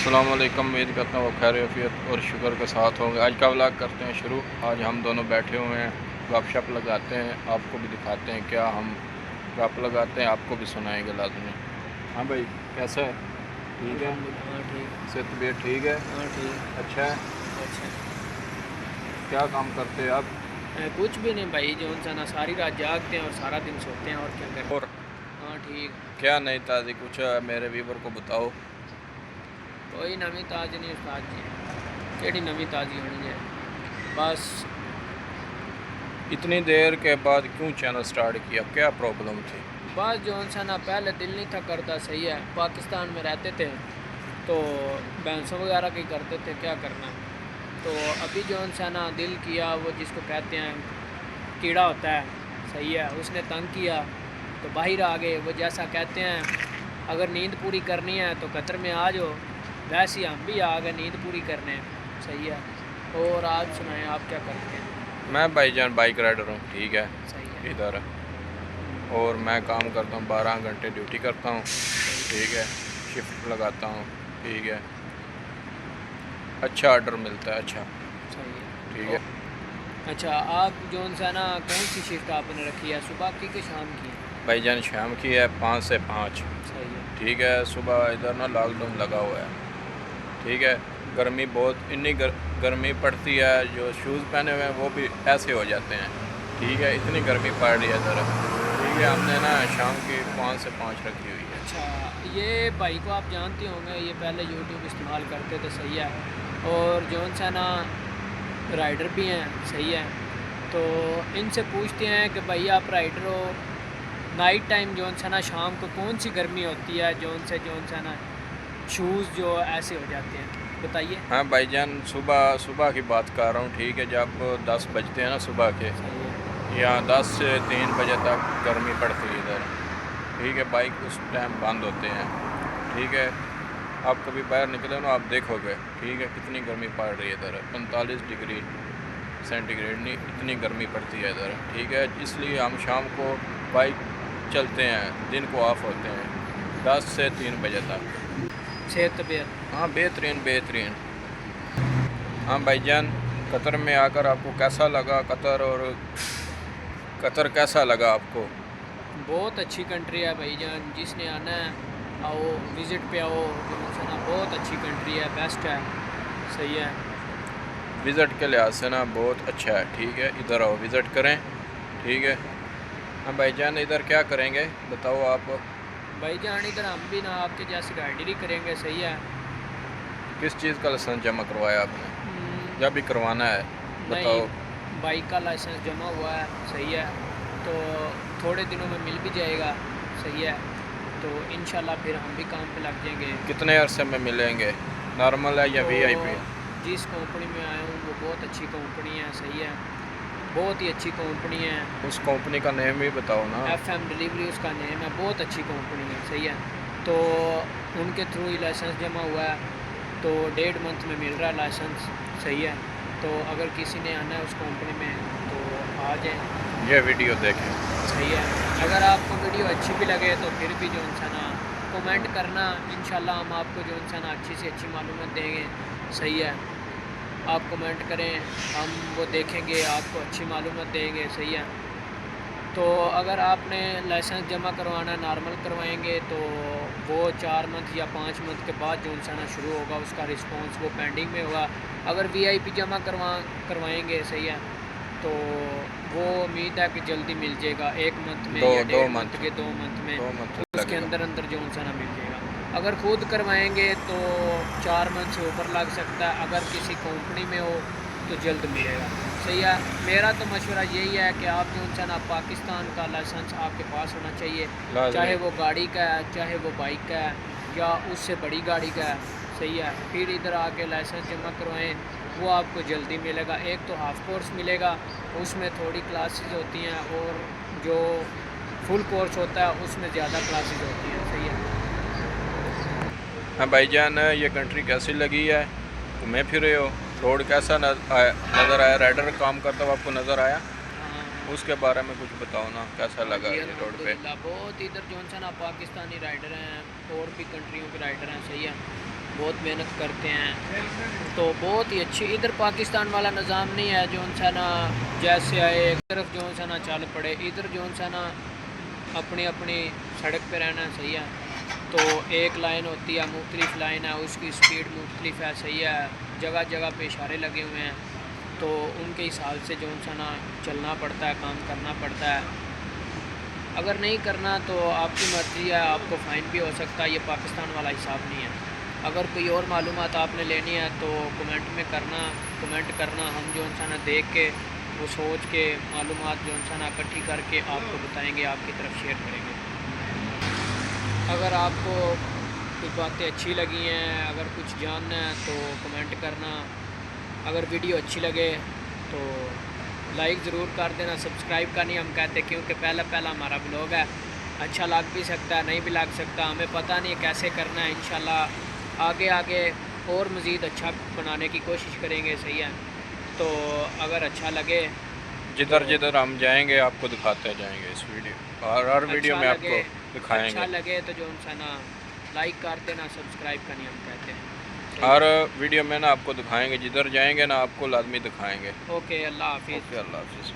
السلام علیکم، امید کرتا ہوں وہ خیر عافیت اور شکر کے ساتھ ہوں گے۔ آج کا ولاگ کرتے ہیں شروع۔ آج ہم دونوں بیٹھے ہوئے ہیں، گپ شپ لگاتے ہیں، آپ کو بھی دکھاتے ہیں کیا ہم گپ لگاتے ہیں، آپ کو بھی سنائیں گے لازمی۔ ہاں بھائی، کیسا ہے؟ ٹھیک ہے؟ ہاں ٹھیک سے طبیعت ٹھیک ہے؟ ہاں ٹھیک اچھا ہے؟ اچھا کیا کام کرتے ہیں آپ؟ کچھ بھی نہیں بھائی، جو انسان ساری رات جاگتے ہیں اور سارا دن سوتے ہیں، اور کیا کرتے اور ہیں۔ ہاں ٹھیک۔ کیا نئی تازی کچھ میرے ویور کو بتاؤ۔ کوئی نمی تازی نہیں استاد جی، کیڑی نمی تازی ہونی ہے؟ بس اتنی دیر کے بعد کیوں چینل سٹارٹ کیا؟ کیا پرابلم تھی؟ بس جو انسان پہلے دل نہیں تھا کرتا، صحیح ہے، پاکستان میں رہتے تھے تو بینسوں وغیرہ کی کرتے تھے، کیا کرنا۔ تو ابھی جو انسان دل کیا، وہ جس کو کہتے ہیں کیڑا ہوتا ہے، صحیح ہے، اس نے تنگ کیا تو باہر آ گئے۔ وہ جیسا کہتے ہیں اگر نیند پوری کرنی ہے تو قطر میں آ جاؤ، ویسے ہی ہم بھی آ گئے نیند پوری کرنے، صحیح ہے۔ اور آپ سنائیں، آپ کیا کرتے ہیں؟ میں بھائی جان بائک رائڈر ہوں، ٹھیک ہے، صحیح ہے، ادھر، اور میں کام کرتا ہوں، 12 گھنٹے ڈیوٹی کرتا ہوں، ٹھیک ہے، شفٹ لگاتا ہوں، ٹھیک ہے، اچھا آرڈر ملتا ہے، اچھا، صحیح ہے۔ ٹھیک ہے۔ اچھا، آپ جو انسان کون سی شفٹ آپ نے رکھی ہے، صبح کی کہ شام کی؟ بھائی جان شام کی ہے، 5 سے 5، صحیح ہے، ٹھیک ہے۔ صبح ادھر نا لاک ڈاؤن لگا ہوا ہے، ٹھیک ہے، گرمی بہت اتنی گرمی پڑتی ہے، جو شوز پہنے ہوئے ہیں وہ بھی ایسے ہو جاتے ہیں، ٹھیک ہے، اتنی گرمی پڑ رہی ہے ادھر، ٹھیک ہے۔ ہم نے نا شام کی 5 سے 5 رکھی ہوئی ہے۔ اچھا، یہ بھائی کو آپ جانتے ہوں گے، یہ پہلے یوٹیوب استعمال کرتے تھے، صحیح ہے، اور جو انسان رائڈر بھی ہیں، صحیح ہے، تو ان سے پوچھتے ہیں کہ بھائی آپ رائڈر ہو، نائٹ ٹائم جو انسان شام کو کون سی گرمی ہوتی ہے جو انسان شوز جو ایسے ہو جاتے ہیں، بتائیے۔ ہاں بھائی جان، صبح کی بات کر رہا ہوں، ٹھیک ہے، جب 10 بجتے ہیں نا صبح کے، صحیح ہے، یا 10 سے 3 بجے تک گرمی پڑتی ہے ادھر، ٹھیک ہے، بائک اس ٹائم بند ہوتے ہیں، ٹھیک ہے۔ آپ کبھی باہر نکلے نا، آپ دیکھو گے، ٹھیک ہے، کتنی گرمی پڑ رہی ہے ادھر، 45 ڈگری سینٹی گریڈ، نہیں اتنی گرمی پڑتی ہے ادھر، ٹھیک ہے۔ اس لیے ہم شام کو بائک چلتے ہیں، دن کو آف ہوتے ہیں 10 سے 3 بجے تک۔ صحت طبیعت؟ ہاں بہترین بہترین۔ ہاں بھائی جان، قطر میں آ کر آپ کو کیسا لگا؟ قطر کیسا لگا آپ کو؟ بہت اچھی کنٹری ہے بھائی جان، جس نے آنا ہے آؤ، وزٹ پہ آؤ، جو انسان بہت اچھی کنٹری ہے، بیسٹ ہے، صحیح ہے۔ وزٹ کے لحاظ سے نا بہت اچھا ہے، ٹھیک ہے، ادھر آؤ وزٹ کریں، ٹھیک ہے۔ ہاں بھائی جان، ادھر کیا کریں گے بتاؤ آپ؟ بھائی جان ادھر ہم بھی نا آپ کے جیسی رائڈری کریں گے، صحیح ہے۔ کس چیز کا لائسنس جمع کروایا آپ نے، یا بھی کروانا ہے بتاؤ؟ نہیں، بائک کا لائسنس جمع ہوا ہے، صحیح ہے، تو تھوڑے دنوں میں مل بھی جائے گا، صحیح ہے، تو انشاءاللہ پھر ہم بھی کام پہ لگ جائیں گے۔ کتنے عرصے میں ملیں گے؟ نارمل ہے یا تو وی آئی پی؟ جس کمپنی میں آیا ہوں وہ بہت اچھی کمپنی ہے، صحیح ہے، بہت ہی اچھی کمپنی ہے۔ اس کمپنی کا نیم بھی بتاؤ نا۔ ایف ایم ڈلیوری اس کا نیم ہے، بہت اچھی کمپنی ہے، صحیح ہے، تو ان کے تھرو ہی لائسنس جمع ہوا ہے، تو 1.5 منتھ میں مل رہا ہے لائسنس، صحیح ہے، تو اگر کسی نے آنا ہے اس کمپنی میں تو آ جائیں۔ یہ ویڈیو دیکھیں۔ صحیح ہے، اگر آپ کو ویڈیو اچھی بھی لگے تو پھر بھی جو انسان کومنٹ کرنا، انشاءاللہ ہم آپ کو جو انسان اچھی سے اچھی معلومات دیں گے، صحیح ہے، آپ کومنٹ کریں، ہم وہ دیکھیں گے، آپ کو اچھی معلومات دیں گے، صحیح ہے۔ تو اگر آپ نے لائسنس جمع کروانا نارمل کروائیں گے تو وہ 4 منتھ یا 5 منتھ کے بعد جو انسان شروع ہوگا، اس کا رسپانس وہ پینڈنگ میں ہوگا۔ اگر وی آئی پی جمع کروائیں گے، صحیح ہے، تو وہ امید ہے کہ جلدی مل جائے گا، 1 منتھ میں یا 1.5 منتھ کے 2 منتھ میں، 2 منتھ اس کے لگے گا۔ اندر جو انسان مل جائے گا۔ اگر خود کروائیں گے تو 4 منتھ سے اوپر لگ سکتا ہے، اگر کسی کمپنی میں ہو تو جلد ملے گا، صحیح ہے۔ میرا تو مشورہ یہی ہے کہ آپ جو انسان پاکستان کا لائسنس آپ کے پاس ہونا چاہیے، چاہے وہ گاڑی کا ہے، چاہے وہ بائک کا ہے، یا اس سے بڑی گاڑی کا ہے، صحیح ہے، پھر ادھر آ کے لائسنس جمع کروائیں، وہ آپ کو جلدی ملے گا۔ ایک تو ہاف کورس ملے گا، اس میں تھوڑی کلاسز ہوتی ہیں، اور جو فل کورس ہوتا ہے اس میں زیادہ کلاسز ہوتی ہیں، صحیح ہے۔ ہاں بھائی جان، یہ کنٹری کیسی لگی ہے؟ گھومے پھرے ہو؟ روڈ کیسا نظر آیا؟ رائڈر کام کرتا ہوا آپ کو نظر آیا؟ ہاں اس کے بارے میں کچھ بتاؤ نا، کیسا ہاں لگا جی، یہ روڈ پہ؟ الحمدللہ بہت ادھر جو انسان پاکستانی رائڈر ہیں اور بھی کنٹریوں کے رائڈر ہیں، صحیح ہے، بہت محنت کرتے ہیں، تو بہت ہی اچھی. ادھر پاکستان والا نظام نہیں ہے جو سا نا جیسے آئے ایک طرف جو سا نا چل پڑے. ادھر جو سا نا اپنی اپنی سڑک پہ رہنا صحیح ہے. تو ایک لائن ہوتی ہے، مختلف لائن ہے، اس کی سپیڈ مختلف ہے، صحیح ہے. جگہ جگہ پہ اشارے لگے ہوئے ہیں، تو ان کے حساب سے جو سا نا چلنا پڑتا ہے، کام کرنا پڑتا ہے. اگر نہیں کرنا تو آپ کی مرضی ہے، آپ کو فائن بھی ہو سکتا ہے. یہ پاکستان والا حساب نہیں ہے. اگر کوئی اور معلومات آپ نے لینی ہے تو کمنٹ کرنا. ہم جو سا نا دیکھ کے وہ سوچ کے معلومات جو سا نا اکٹھی کر کے آپ کو بتائیں گے، آپ کی طرف شیئر کریں گے. اگر آپ کو کچھ باتیں اچھی لگی ہیں، اگر کچھ جاننا ہے تو کمنٹ کرنا. اگر ویڈیو اچھی لگے تو لائک ضرور کر دینا. سبسکرائب کا نہیں ہم کہتے، کیونکہ پہلا ہمارا بلاگ ہے. اچھا لگ بھی سکتا ہے، نہیں بھی لگ سکتا، ہمیں پتہ نہیں کیسے کرنا ہے. انشاءاللہ آگے اور مزید اچھا بنانے کی کوشش کریں گے. صحیح ہے. تو اگر اچھا لگے، جدھر ہم جائیں گے آپ کو دکھاتے جائیں گے اس ویڈیو، اور ہر ویڈیو میں آپ کو دکھائیں گے. اچھا لگے تو جو سا نا لائک کر دینا. سبسکرائب کا نہیں ہم کہتے ہیں. ہر ویڈیو میں نا آپ کو دکھائیں گے، جدھر جائیں گے نا آپ کو لازمی دکھائیں گے. اوکے، اللہ حافظ. اوکے، اللہ حافظ.